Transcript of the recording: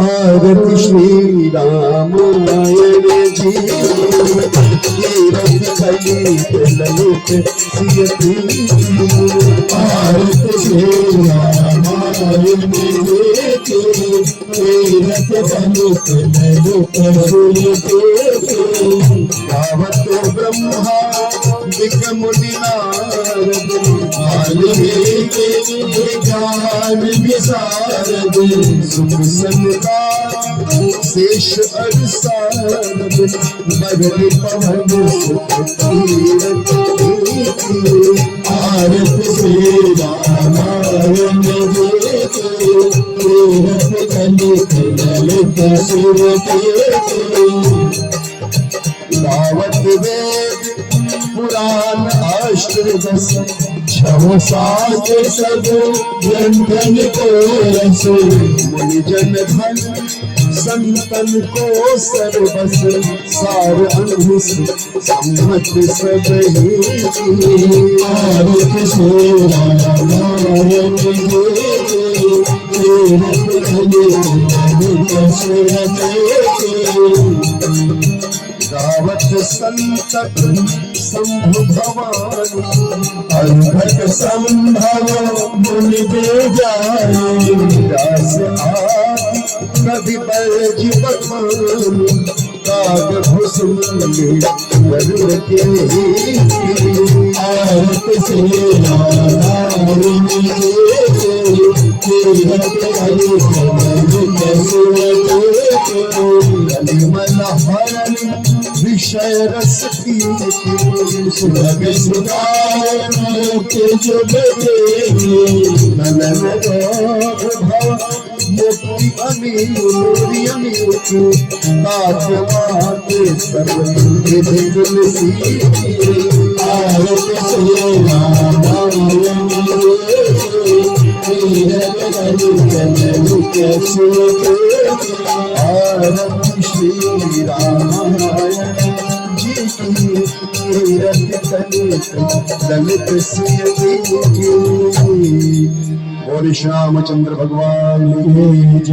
आरती श्री रामायण जी तीरथ कलित ललित सियती आरती श्री रामायण जी तीरथ कलित ललित सियती गावत ब्रह्मा दिक्मुनि नारद वाल्मीकि ज्ञान विशारद सुख संता शेष अरसारद बदल पवन सुख तीरथ आरती श्री रामायण तीरथ कलित ललित सियती गावत वेद पुराण अष्टदश छह सात सब ग्रंथन को रस मुनिजन धन संतन को सर्वस सार अनभिस सम्मत सब ही आरती श्री रामायण तीरथ कलित गावत संतक शंभु भवानी अर्भक संभव मुनि बेजानी दास आदि कवि बरज बखानी काग भुसुंगे वरुण के आरती श्री रामायण तीरथ कलित कलिमल हरण विषय रस सुलभ जो नलन भव मुक्ति अमीर नाथ माते सर्व तुलसी आरती श्री रामायण तीरथ कलित ललित सियती आरती श्री रामायण जी तीरथ कलित ललित सियती। बोल श्यामचंद्र भगवान की